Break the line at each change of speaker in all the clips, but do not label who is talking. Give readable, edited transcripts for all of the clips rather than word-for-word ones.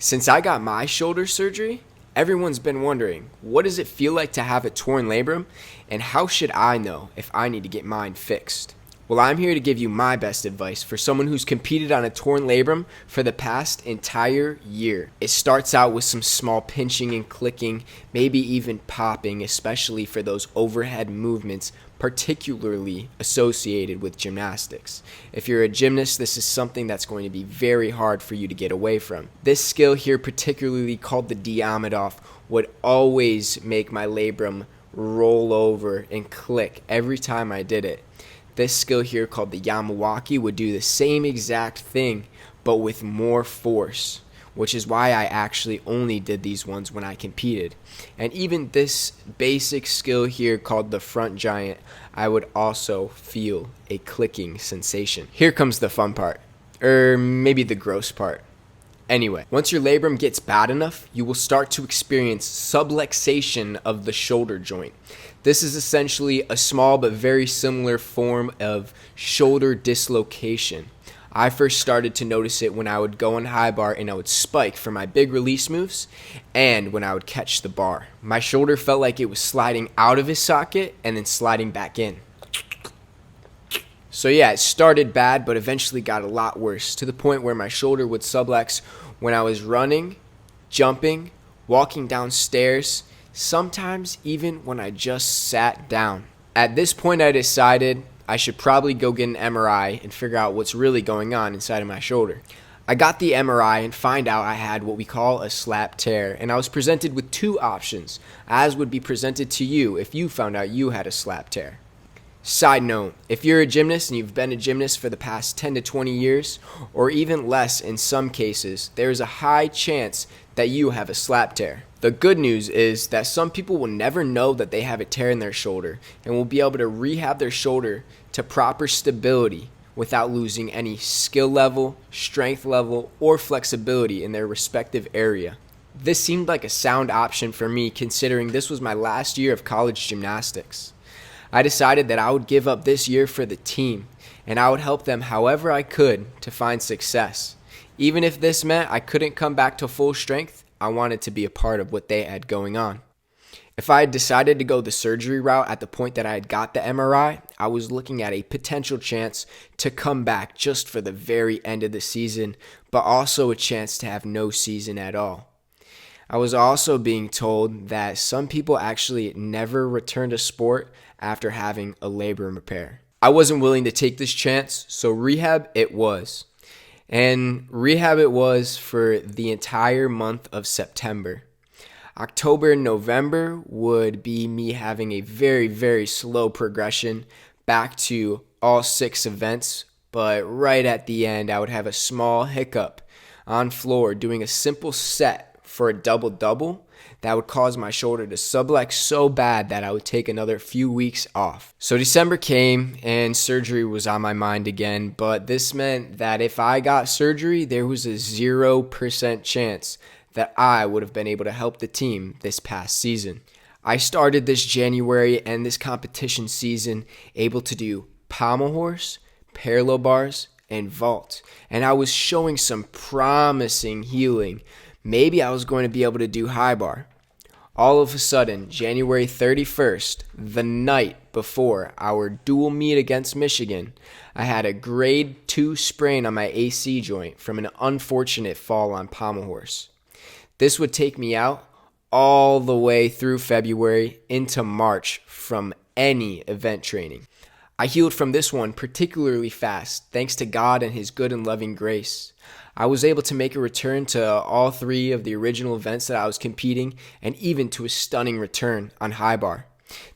Since I got my shoulder surgery, everyone's been wondering, what does it feel like to have a torn labrum, and how should I know if I need to get mine fixed? Well, I'm here to give you my best advice for someone who's competed on a torn labrum for the past entire year. It starts out with some small pinching and clicking, maybe even popping, especially for those overhead movements particularly associated with gymnastics. If you're a gymnast, this is something that's going to be very hard for you to get away from. This skill here, particularly called the Diamidov, would always make my labrum roll over and click every time I did it. This skill here, called the Yamawaki, would do the same exact thing but with more force, which is why I actually only did these ones when I competed. And even this basic skill here, called the front giant, I would also feel a clicking sensation. Here comes the fun part, or maybe the gross part. Anyway, once your labrum gets bad enough, you will start to experience subluxation of the shoulder joint. This is essentially a small but very similar form of shoulder dislocation. I first started to notice it when I would go on high bar and I would spike for my big release moves, and when I would catch the bar. My shoulder felt like it was sliding out of his socket and then sliding back in. So yeah, it started bad, but eventually got a lot worse, to the point where my shoulder would sublux when I was running, jumping, walking downstairs, sometimes even when I just sat down. At this point, I decided I should probably go get an MRI and figure out what's really going on inside of my shoulder. I got the MRI and find out I had what we call a slap tear, and I was presented with two options, as would be presented to you if you found out you had a slap tear. Side note, if you're a gymnast and you've been a gymnast for the past 10 to 20 years, or even less in some cases, there is a high chance that you have a slap tear. The good news is that some people will never know that they have a tear in their shoulder and will be able to rehab their shoulder to proper stability without losing any skill level, strength level, or flexibility in their respective area. This seemed like a sound option for me, considering this was my last year of college gymnastics. I decided that I would give up this year for the team, and I would help them however I could to find success. Even if this meant I couldn't come back to full strength, I wanted to be a part of what they had going on. If I had decided to go the surgery route at the point that I had got the MRI, I was looking at a potential chance to come back just for the very end of the season, but also a chance to have no season at all. I was also being told that some people actually never return to sport after having a labrum repair. I wasn't willing to take this chance, so rehab it was. And rehab it was for the entire month of September. October and November would be me having a very, very slow progression back to all 6 events, but right at the end I would have a small hiccup on floor doing a simple set for a double-double that would cause my shoulder to sublux so bad that I would take another few weeks off. So December came and surgery was on my mind again, but this meant that if I got surgery, there was a 0% chance that I would have been able to help the team this past season. I started this January and this competition season able to do pommel horse, parallel bars, and vault, and I was showing some promising healing. Maybe I was going to be able to do high bar. All of a sudden, January 31st, the night before our dual meet against Michigan, I had a grade 2 sprain on my AC joint from an unfortunate fall on pommel horse. This would take me out all the way through February into March from any event training. I healed from this one particularly fast, thanks to God and His good and loving grace. I was able to make a return to all 3 of the original events that I was competing, and even to a stunning return on high bar.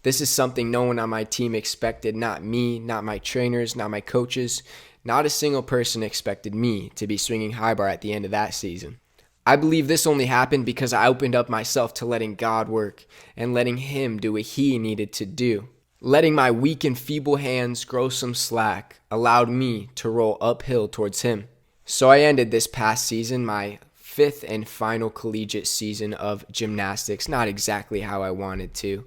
This is something no one on my team expected, not me, not my trainers, not my coaches. Not a single person expected me to be swinging high bar at the end of that season. I believe this only happened because I opened up myself to letting God work and letting Him do what He needed to do. Letting my weak and feeble hands grow some slack allowed me to roll uphill towards Him. So I ended this past season, my 5th and final collegiate season of gymnastics, not exactly how I wanted to.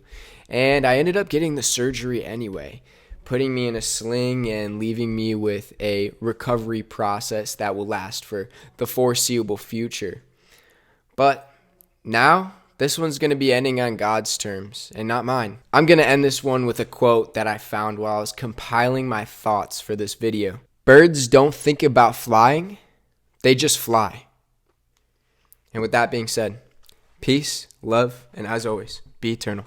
And I ended up getting the surgery anyway, putting me in a sling and leaving me with a recovery process that will last for the foreseeable future. But now, this one's going to be ending on God's terms and not mine. I'm going to end this one with a quote that I found while I was compiling my thoughts for this video. Birds don't think about flying, they just fly. And with that being said, peace, love, and as always, be eternal.